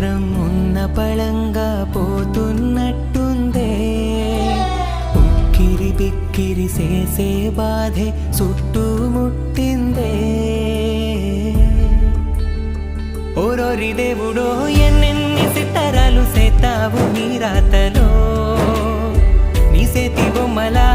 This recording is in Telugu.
మాత్రం ఉన్న పళంగా పోతున్నట్టుందే. ఉక్కిరి బిక్కిరి చేసే బాధే చుట్టుముట్టిందే. ఓరోరి దేవుడో ఎన్నెన్ని సితారాలు సేతావు నీ రాతలో, నీ సేతి బొమ్మలా